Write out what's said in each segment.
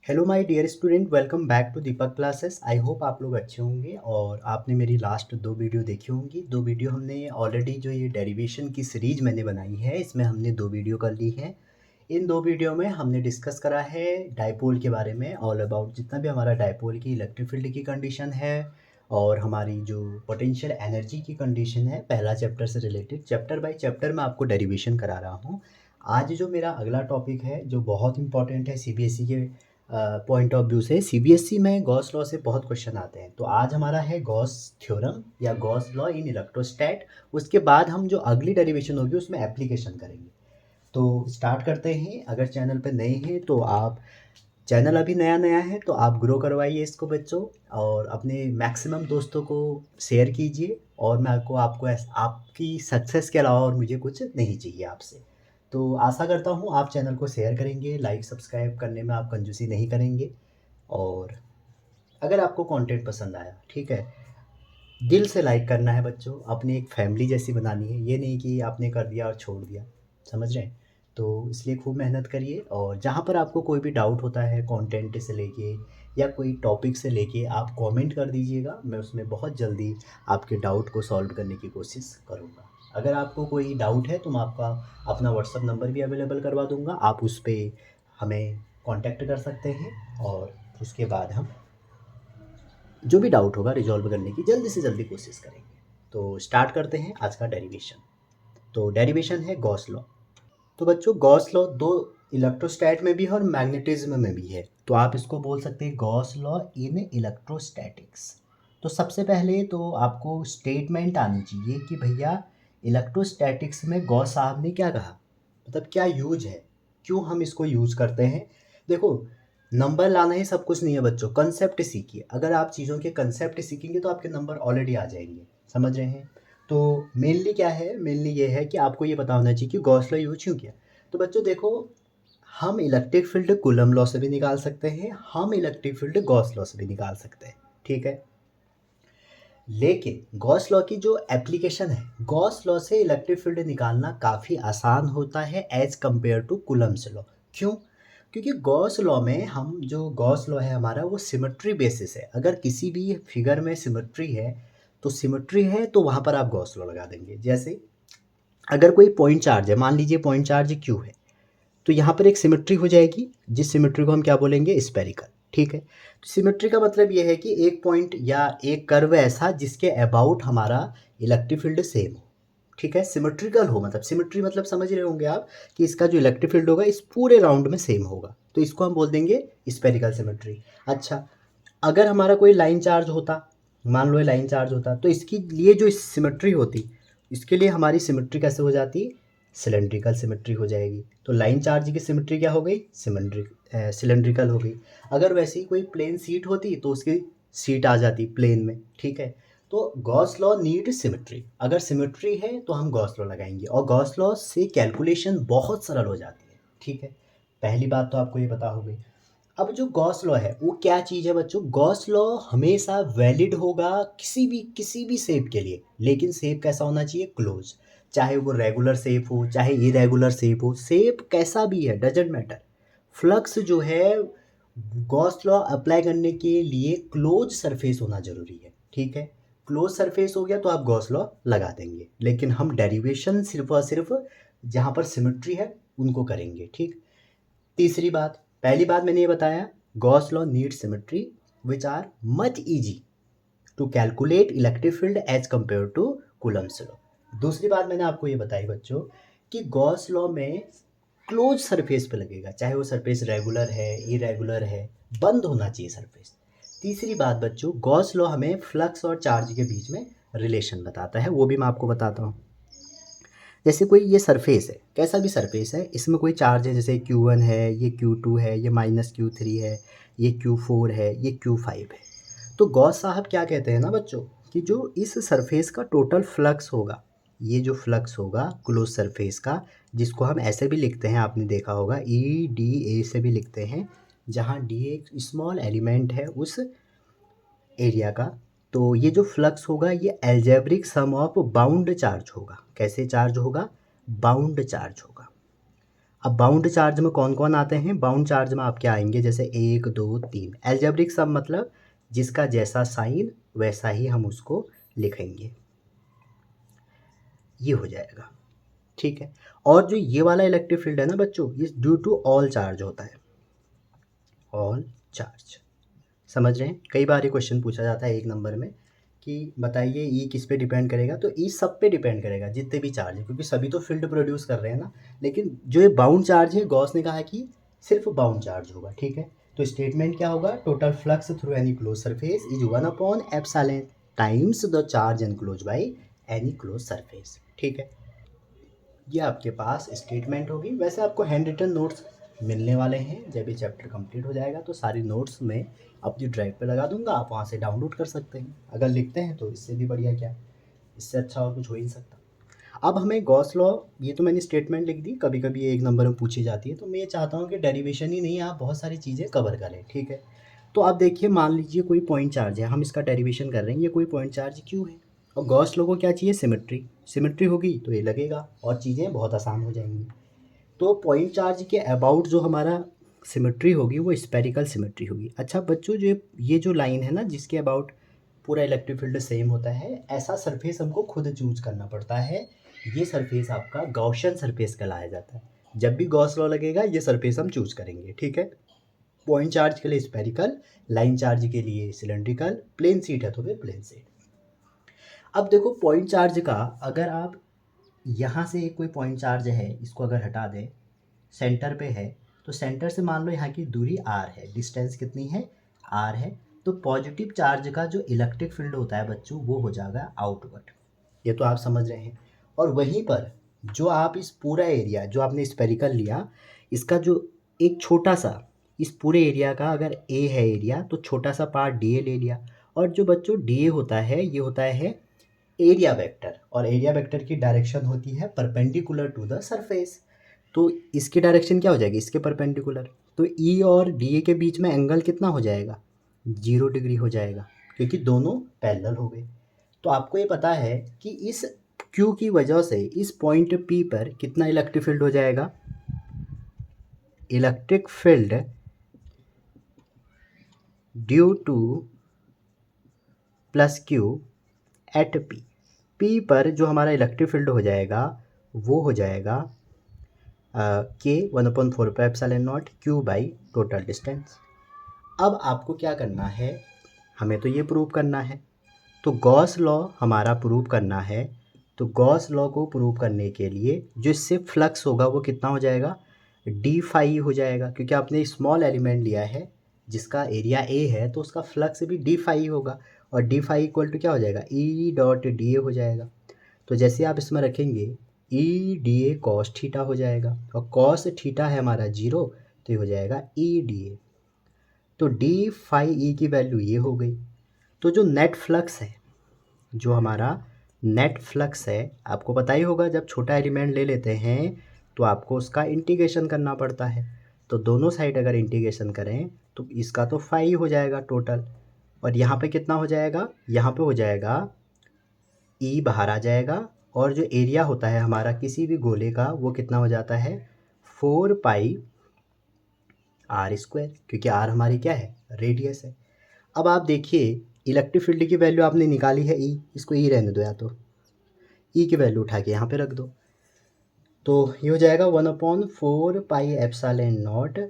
Hello my dear student, welcome back to Deepak classes. I hope आप लोग अच्छे होंगे और आपने मेरी लास्ट दो वीडियो देखी होंगी। दो वीडियो हमने ऑलरेडी जो ये डेरिवेशन की सीरीज मैंने बनाई है, इसमें हमने दो वीडियो कर ली है। इन दो वीडियो में हमने डिस्कस करा है डाइपोल के बारे में, ऑल अबाउट जितना भी हमारा डाइपोल की इलेक्ट्रिक फील्ड की कंडीशन है और हमारी जो पोटेंशियल एनर्जी की कंडीशन है, पहला चैप्टर से रिलेटेड। चैप्टर बाय चैप्टर मैं आपको डेरिवेशन करा रहा हूँ। आज जो मेरा अगला टॉपिक है जो बहुत इंपॉर्टेंट है सीबीएसई के पॉइंट ऑफ व्यू से। सीबीएसई में गॉस लॉ से बहुत क्वेश्चन आते हैं, तो आज हमारा है गॉस थ्योरम या गॉस लॉ इन इलेक्ट्रोस्टैट। उसके बाद हम जो अगली डेरिवेशन होगी उसमें एप्लीकेशन करेंगे। तो स्टार्ट करते हैं। अगर चैनल पर नए हैं तो आप, चैनल अभी नया नया है तो आप ग्रो करवाइए इसको बच्चों, और अपने मैक्सिमम दोस्तों को शेयर कीजिए। और मैं आपको आपको आपकी सक्सेस के अलावा और मुझे कुछ नहीं चाहिए आपसे। तो आशा करता हूँ आप चैनल को शेयर करेंगे, लाइक सब्सक्राइब करने में आप कंजूसी नहीं करेंगे। और अगर आपको कंटेंट पसंद आया, ठीक है, दिल से लाइक करना है बच्चों, अपनी एक फैमिली जैसी बनानी है। ये नहीं कि आपने कर दिया और छोड़ दिया, समझ रहे हैं। तो इसलिए खूब मेहनत करिए, और जहाँ पर आपको कोई भी डाउट होता है कंटेंट से लेके या कोई टॉपिक से लेके, आप कमेंट कर दीजिएगा। मैं उसमें बहुत जल्दी आपके डाउट को सॉल्व करने की कोशिश करूँगा। अगर आपको कोई डाउट है तो मैं आपका अपना व्हाट्सअप नंबर भी अवेलेबल करवा दूँगा, आप उस पर हमें कॉन्टैक्ट कर सकते हैं। और उसके बाद हम जो भी डाउट होगा रिजॉल्व करने की जल्दी से जल्दी कोशिश करेंगे। तो स्टार्ट करते हैं आज का डेरिवेशन। तो डेरिवेशन है गॉस लॉ। तो बच्चों गॉस लॉ दो इलेक्ट्रोस्टैट में भी है और मैग्नेटिज्म में भी है, तो आप इसको बोल सकते हैं गॉस लॉ इन इलेक्ट्रोस्टैटिक्स। तो सबसे पहले तो आपको स्टेटमेंट आनी चाहिए कि भैया इलेक्ट्रोस्टैटिक्स में गॉस साहब ने क्या कहा, मतलब क्या यूज है, क्यों हम इसको यूज करते हैं। देखो, नंबर लाना ही सब कुछ नहीं है बच्चों, कंसेप्ट सीखिए। अगर आप चीज़ों के कंसेप्ट सीखेंगे तो आपके नंबर ऑलरेडी आ जाएंगे, समझ रहे हैं। तो मेनली क्या है, मेनली ये है कि आपको ये पता होना चाहिए कि गॉस लॉ यूज क्यों किया। तो बच्चों देखो, हम इलेक्ट्रिक फील्ड कूलम लॉ से भी निकाल सकते हैं, हम इलेक्ट्रिक फील्ड गॉस लॉ से भी निकाल सकते हैं, ठीक है। लेकिन गॉस लॉ की जो एप्लीकेशन है, गॉस लॉ से इलेक्ट्रिक फील्ड निकालना काफ़ी आसान होता है as compare to Coulomb's law. क्यों? क्योंकि गॉस लॉ में हम, जो गॉस लॉ है हमारा, वो सिमेट्री बेसिस है। अगर किसी भी फिगर में सिमेट्री है तो सिमेट्री है तो वहाँ पर आप गॉस लॉ लगा देंगे। जैसे अगर कोई पॉइंट चार्ज है, मान लीजिए पॉइंट चार्ज क्यू है, तो यहाँ पर एक सिमेट्री हो जाएगी, जिस सिमेट्री को हम क्या बोलेंगे, स्पेरिकल, ठीक है। तो सिमेट्री का मतलब ये है कि एक पॉइंट या एक कर्व ऐसा जिसके अबाउट हमारा इलेक्ट्रिक फील्ड सेम हो, ठीक है, सिमेट्रिकल हो। मतलब सिमेट्री मतलब समझ रहे होंगे आप कि इसका जो इलेक्ट्रिक फील्ड होगा इस पूरे राउंड में सेम होगा, तो इसको हम बोल देंगे स्पेरिकल सिमेट्री। अच्छा, अगर हमारा कोई लाइन चार्ज होता, मान लो ये लाइन चार्ज होता, तो इसके लिए जो सिमेट्री होती, इसके लिए हमारी सिमेट्री कैसे हो जाती, सिलेंड्रिकल सिमेट्री हो जाएगी। तो लाइन चार्ज की सिमेट्री क्या हो गई, सिलेंड्रिकल हो गई। अगर वैसे ही कोई प्लेन सीट होती तो उसकी सीट आ जाती प्लेन में, ठीक है। तो गॉस लॉ नीड सिमेट्री, अगर सिमेट्री है तो हम गॉस लॉ लगाएंगे, और गॉस लॉ से कैलकुलेशन बहुत सरल हो जाती है, ठीक है। पहली बात तो आपको ये पता हो गई। अब जो गॉस लॉ है वो क्या चीज़ है बच्चों, गॉस लॉ हमेशा वैलिड होगा किसी भी शेप के लिए, लेकिन शेप कैसा होना चाहिए, क्लोज। चाहे वो रेगुलर शेप हो चाहे इरेगुलर शेप हो, शेप कैसा भी है डजेंट मैटर। फ्लक्स जो है, गॉस लॉ अप्लाई करने के लिए क्लोज सरफेस होना जरूरी है, ठीक है। क्लोज सरफेस हो गया तो आप गॉस लॉ लगा देंगे, लेकिन हम डेरिवेशन सिर्फ और सिर्फ जहाँ पर सिमेट्री है उनको करेंगे, ठीक। तीसरी बात, पहली बात मैंने ये बताया, Gauss law need symmetry which are much easy to calculate electric field as compare to Coulomb's law. दूसरी बात मैंने आपको ये बताई बच्चों कि गॉस लॉ में क्लोज सरफेस पे लगेगा, चाहे वो सरफेस रेगुलर है इरेगुलर है, बंद होना चाहिए सरफेस। तीसरी बात बच्चों, गॉस लॉ हमें फ्लक्स और चार्ज के बीच में रिलेशन बताता है, वो भी मैं आपको बताता हूँ। जैसे कोई ये सरफेस है, कैसा भी सरफेस है, इसमें कोई चार्ज है, जैसे Q1 है, ये Q2 है, ये -Q3 है, ये Q4 है, ये Q5 है। तो गॉस साहब क्या कहते हैं ना बच्चों, कि जो इस सरफेस का टोटल फ्लक्स होगा, ये जो फ्लक्स होगा क्लोज सरफेस का, जिसको हम ऐसे भी लिखते हैं, आपने देखा होगा EDA से भी लिखते हैं, जहाँ D एक स्मॉल एलिमेंट है उस एरिया का। तो ये जो फ्लक्स होगा ये algebraic sum of bound charge होगा। कैसे चार्ज होगा, बाउंड चार्ज होगा। अब बाउंड चार्ज में कौन कौन आते हैं? बाउंड चार्ज में आपके आएंगे जैसे 1 2 3। एल्जेब्रिक सम मतलब जिसका जैसा साइन वैसा ही हम उसको लिखेंगे, ये हो जाएगा। ठीक है। और जो ये वाला इलेक्ट्रिक फील्ड है ना बच्चों, ये ड्यू टू ऑल चार्ज होता है, ऑल चार्ज। समझ रहे हैं? कई बार ये क्वेश्चन पूछा जाता है 1 नंबर में कि बताइए ई किस पे डिपेंड करेगा, तो ई सब पे डिपेंड करेगा जितने भी चार्ज है, क्योंकि सभी तो फील्ड प्रोड्यूस कर रहे हैं ना। लेकिन जो ये बाउंड चार्ज है, गॉस ने कहा कि सिर्फ बाउंड चार्ज होगा। ठीक है। तो स्टेटमेंट क्या होगा? Total flux through any close surface is 1/एप्सिलॉन times the charge enclose by any close surface. ठीक है। ये आपके पास स्टेटमेंट होगी। वैसे आपको हैंड रिटन नोट्स मिलने वाले हैं, जब ये चैप्टर कंप्लीट हो जाएगा तो सारी नोट्स मैं अपनी ड्राइव पे लगा दूंगा, आप वहाँ से डाउनलोड कर सकते हैं। अगर लिखते हैं तो इससे भी बढ़िया क्या, इससे अच्छा और कुछ हो ही नहीं सकता। अब हमें गॉस लॉ, ये तो मैंने स्टेटमेंट लिख दी, कभी कभी ये 1 नंबर में पूछी जाती है, तो मैं ये चाहता हूँ कि डेरिवेशन ही नहीं, आप बहुत सारी चीज़ें कवर करें। ठीक है। तो आप देखिए, मान लीजिए कोई पॉइंट चार्ज है, हम इसका डेरिवेशन कर रहे हैं, ये कोई पॉइंट चार्ज क्यों है, और गॉस लॉ को क्या चाहिए? सिमेट्री। सिमेट्री होगी तो ये लगेगा और चीज़ें बहुत आसान हो जाएंगी। तो पॉइंट चार्ज के अबाउट जो हमारा सिमेट्री होगी वो स्पेरिकल सिमेट्री होगी। अच्छा बच्चों, जो ये जो लाइन है ना जिसके अबाउट पूरा इलेक्ट्रिक फील्ड सेम होता है, ऐसा सरफेस हमको खुद चूज करना पड़ता है। ये सरफेस आपका गॉसियन सरफेस कहलाया जाता है। जब भी गॉस लॉ लगेगा ये सरफेस हम चूज करेंगे। ठीक है। पॉइंट चार्ज के लिए स्पेरिकल, लाइन चार्ज के लिए सिलेंड्रिकल, प्लेन सीट है तो फिर प्लेन सीट। अब देखो पॉइंट चार्ज का, अगर आप यहाँ से कोई पॉइंट चार्ज है, इसको अगर हटा दें, सेंटर पे है, तो सेंटर से मान लो यहाँ की दूरी r है, डिस्टेंस कितनी है? r है। तो पॉजिटिव चार्ज का जो इलेक्ट्रिक फील्ड होता है बच्चों, वो हो जाएगा आउटवर्ड। ये तो आप समझ रहे हैं। और वहीं पर जो आप इस पूरा एरिया जो आपने स्पेरिकल लिया, इसका जो एक छोटा सा, इस पूरे एरिया का अगर a है एरिया, तो छोटा सा पार्ट dA ले लिया। और जो बच्चों dA होता है, ये होता है एरिया वेक्टर, और एरिया वेक्टर की डायरेक्शन होती है परपेंडिकुलर टू द सरफेस। तो इसकी डायरेक्शन क्या हो जाएगी? इसके परपेंडिकुलर। तो ई और डी ए के बीच में एंगल कितना हो जाएगा? 0 डिग्री हो जाएगा, क्योंकि दोनों पैरेलल हो गए। तो आपको ये पता है कि इस क्यू की वजह से इस पॉइंट पी पर कितना इलेक्ट्रिक फील्ड हो जाएगा? Electric field due to plus Q at P. P पर जो हमारा इलेक्ट्रिक फील्ड हो जाएगा वो हो जाएगा के 1/4πε0 क्यू बाई टोटल डिस्टेंस। अब आपको क्या करना है? हमें तो ये प्रूव करना है, तो गॉस लॉ हमारा प्रूव करना है। तो गॉस लॉ को प्रूव करने के लिए जो इससे फ्लक्स होगा वो कितना हो जाएगा? डी फाई हो जाएगा, क्योंकि आपने स्मॉल एलिमेंट लिया है जिसका एरिया ए है, तो उसका फ्लक्स भी डी फाई होगा। और डी फाई इक्वल टू क्या हो जाएगा? ई डॉट डी ए हो जाएगा। तो जैसे आप इसमें रखेंगे E D A cos theta हो जाएगा, और कॉस थीटा है हमारा 0, तो ये हो जाएगा ई डी ए। तो डी फाई ई की वैल्यू ये हो गई। तो जो नेट फ्लक्स है, जो हमारा नेट फ्लक्स है, आपको पता ही होगा जब छोटा एलिमेंट ले लेते हैं तो आपको उसका इंटीग्रेशन करना पड़ता है। तो दोनों साइड अगर इंटीग्रेशन करें तो इसका तो फाई हो जाएगा टोटल, और यहाँ पे कितना हो जाएगा? यहाँ पे हो जाएगा ई बाहर आ जाएगा, और जो एरिया होता है हमारा किसी भी गोले का वो कितना हो जाता है? 4 पाई आर स्क्वायर, क्योंकि आर हमारी क्या है? रेडियस है। अब आप देखिए इलेक्ट्रिक फील्ड की वैल्यू आपने निकाली है ई, इसको ई रहने दो, या तो ई की वैल्यू उठा के यहाँ पे रख दो। तो ये हो जाएगा 1/4πε0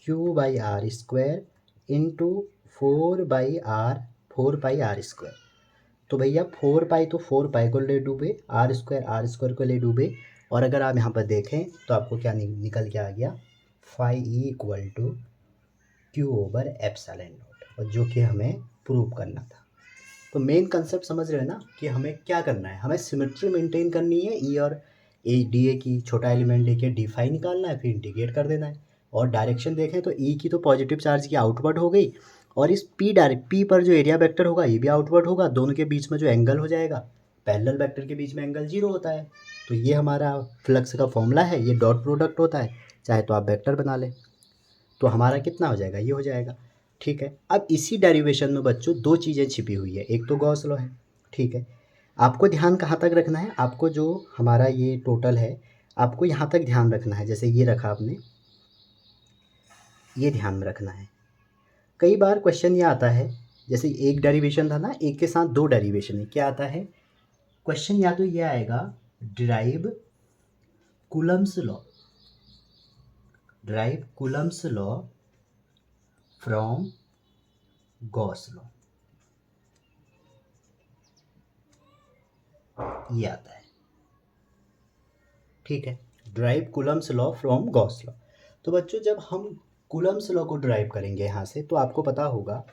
Q by R square into 4 pi R तो भैया 4 पाई तो 4 पाई को ले डूबे, आर स्क्वायर को ले डूबे। और अगर आप यहाँ पर देखें तो आपको क्या निकल के आ गया? Phi E equal to Q over epsilon naught, और जो कि हमें प्रूव करना था। तो मेन कंसेप्ट समझ रहे हैं ना कि हमें क्या करना है? हमें सिमेट्री मेंटेन करनी है, ई और ए डी ए की, छोटा एलिमेंट लेके डी फाई निकालना है, फिर इंटीग्रेट कर देना है। और डायरेक्शन देखें तो ई की तो पॉजिटिव चार्ज की आउटवर्ड हो गई, और इस पी पर जो एरिया वेक्टर होगा ये भी आउटवर्ड होगा। दोनों के बीच में जो एंगल हो जाएगा, पैरेलल वेक्टर के बीच में एंगल 0 होता है। तो ये हमारा फ्लक्स का फॉर्मूला है, ये डॉट प्रोडक्ट होता है, चाहे तो आप वेक्टर बना लें। तो हमारा कितना हो जाएगा? ये हो जाएगा। ठीक है। अब इसी डेरिवेशन में बच्चों 2 चीज़ें छिपी हुई है, एक तो गॉस लॉ है। ठीक है। आपको ध्यान कहाँ तक रखना है? आपको जो हमारा ये टोटल है, आपको यहाँ तक ध्यान रखना है, जैसे ये रखा आपने, ये ध्यान में रखना है। कई बार क्वेश्चन ये आता है, जैसे एक डेरिवेशन था ना, एक के साथ दो डेरिवेशन है, क्या आता है क्वेश्चन, या तो ये आएगा derive Coulomb's law, derive Coulomb's law from Gauss law, ये आता है, ठीक है, drive Coulomb's law from Gauss law. तो बच्चों जब हम कूलम्स लॉ को ड्राइव करेंगे यहाँ से, तो आपको पता होगा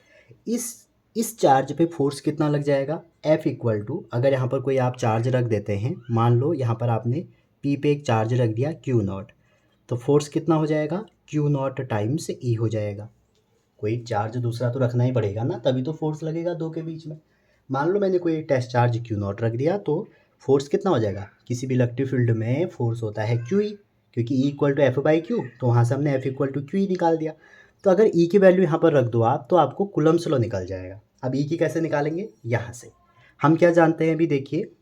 इस चार्ज पे फोर्स कितना लग जाएगा, F इक्वल टू, अगर यहाँ पर कोई आप चार्ज रख देते हैं, मान लो यहाँ पर आपने P पे एक चार्ज रख दिया Q0, तो फोर्स कितना हो जाएगा, Q0 टाइम्स E हो जाएगा। कोई चार्ज दूसरा तो रखना ही पड़ेगा ना, तभी तो फोर्स लगेगा दो के बीच में। मान लो मैंने कोई टेस्ट चार्ज Q0 रख दिया, तो फोर्स कितना हो जाएगा, किसी भी इलेक्ट्रिक फील्ड में फोर्स होता है QE, क्योंकि E इक्वल टू F/Q, तो वहाँ से हमने F इक्वल टू QE निकाल दिया। तो अगर E की वैल्यू यहाँ पर रख दो आप, तो आपको कूलम्स लॉ निकल जाएगा। अब E की कैसे निकालेंगे, यहाँ से हम क्या जानते हैं, अभी देखिए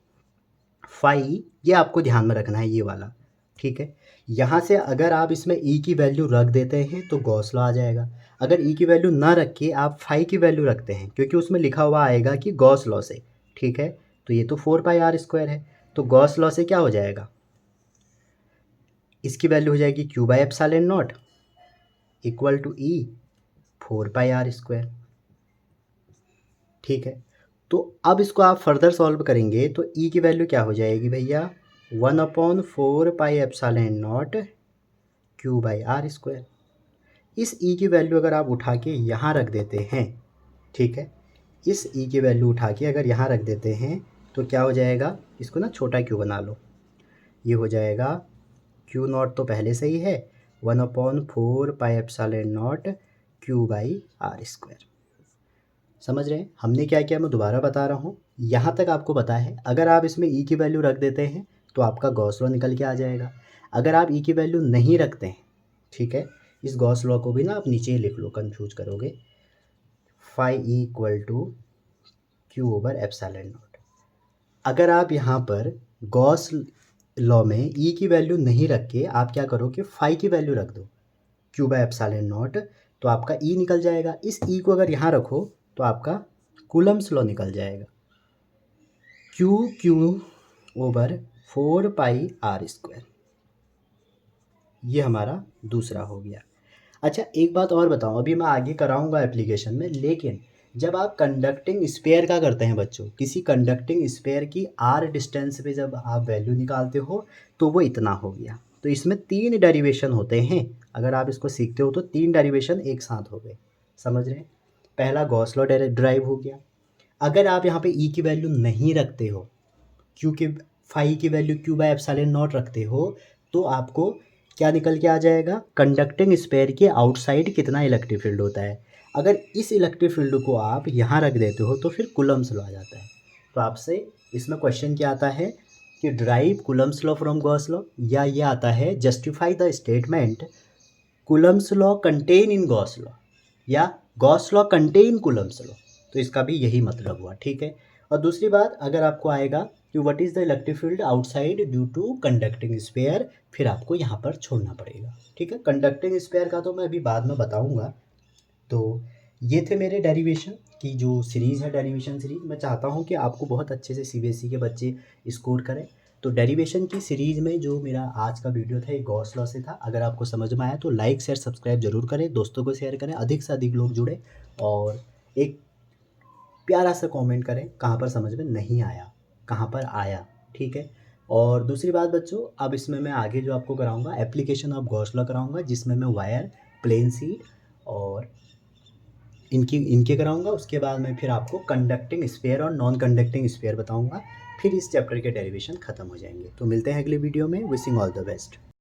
फाई, ये आपको ध्यान में रखना है, ये वाला, ठीक है। यहाँ से अगर आप इसमें E की वैल्यू रख देते हैं तो गॉस लॉ आ जाएगा। अगर E की वैल्यू ना रख के आप फाई की वैल्यू रखते हैं, क्योंकि उसमें लिखा हुआ आएगा कि गॉस लॉ से, ठीक है, तो ये तो 4πr² है, तो गॉस लॉ से क्या हो जाएगा, इसकी वैल्यू हो जाएगी Q/ε0 equal to E 4πr², ठीक है। तो अब इसको आप फर्दर सॉल्व करेंगे तो E की वैल्यू क्या हो जाएगी भैया, 1/4πε0 Q/r²। इस E की वैल्यू अगर आप उठा के यहाँ रख देते हैं, ठीक है, इस E की वैल्यू उठा के अगर यहाँ रख देते हैं तो क्या हो जाएगा, इसको ना छोटा Q बना लो, ये हो जाएगा Q0 तो पहले से ही है, 1/4πε0 Q/r²। समझ रहे हैं हमने क्या किया, मैं दोबारा बता रहा हूँ, यहाँ तक आपको पता है। अगर आप इसमें E की वैल्यू रख देते हैं तो आपका गॉस लॉ निकल के आ जाएगा। अगर आप E की वैल्यू नहीं रखते हैं, ठीक है, इस गॉस लॉ को भी ना आप नीचे ही लिख लो, कंफ्यूज करोगे, phi E equal to Q/ε0। अगर आप यहाँ पर गॉस लॉ में E की वैल्यू नहीं रख के आप क्या करो कि फाई की वैल्यू रख दो Q/ε0, तो आपका E निकल जाएगा। इस E को अगर यहाँ रखो तो आपका कूलम्स लॉ निकल जाएगा, Q/4πr²। ये हमारा दूसरा हो गया। अच्छा एक बात और बताऊं, अभी मैं आगे कराऊंगा एप्लीकेशन में, लेकिन जब आप कंडक्टिंग स्फीयर का करते हैं बच्चों, किसी कंडक्टिंग स्फीयर की r डिस्टेंस पे जब आप वैल्यू निकालते हो तो वो इतना हो गया। तो इसमें 3 डेरिवेशन होते हैं, अगर आप इसको सीखते हो तो 3 डेरिवेशन एक साथ हो गए, समझ रहे हैं। पहला गॉस लॉ ड्राइव हो गया। अगर आप यहाँ पे E की वैल्यू नहीं रखते हो, क्योंकि फाई की वैल्यू Q/ε0 रखते हो, तो आपको क्या निकल के आ जाएगा, कंडक्टिंग स्फीयर के आउटसाइड कितना इलेक्ट्रिक फील्ड होता है। अगर इस इलेक्ट्रिक फील्ड को आप यहाँ रख देते हो तो फिर कूलम्स लॉ आ जाता है। तो आपसे इसमें क्वेश्चन क्या आता है कि derive Coulomb's law from Gauss law, या ये आता है justify the statement Coulomb's law contain in Gauss law, या Gauss law contain Coulomb's law. तो इसका भी यही मतलब हुआ, ठीक है। और दूसरी बात अगर आपको आएगा कि what is the electric field outside due to conducting sphere, फिर आपको यहाँ पर छोड़ना पड़ेगा, ठीक है। कंडक्टिंग स्फीयर का तो मैं अभी बाद में बताऊँगा। तो ये थे मेरे डेरिवेशन की जो सीरीज़ है, डेरिवेशन सीरीज़। मैं चाहता हूँ कि आपको बहुत अच्छे से CBSE के बच्चे स्कोर करें। तो डेरिवेशन की सीरीज़ में जो मेरा आज का वीडियो था ये गॉस लॉ से था। अगर आपको समझ में आया तो लाइक शेयर सब्सक्राइब जरूर करें, दोस्तों को शेयर करें, अधिक से अधिक लोग जुड़े, और एक प्यारा सा कमेंट करें कहाँ पर समझ में नहीं आया, कहाँ पर आया, ठीक है। और दूसरी बात बच्चों, अब इसमें मैं आगे जो आपको कराऊंगा एप्लीकेशन ऑफ गॉस लॉ कराऊंगा, जिसमें मैं वायर, प्लेन सीट और इनके कराऊंगा। उसके बाद मैं फिर आपको कंडक्टिंग स्फीयर और नॉन कंडक्टिंग स्फीयर बताऊंगा। फिर इस चैप्टर के डेरिवेशन ख़त्म हो जाएंगे। तो मिलते हैं अगले वीडियो में। Wishing all the best.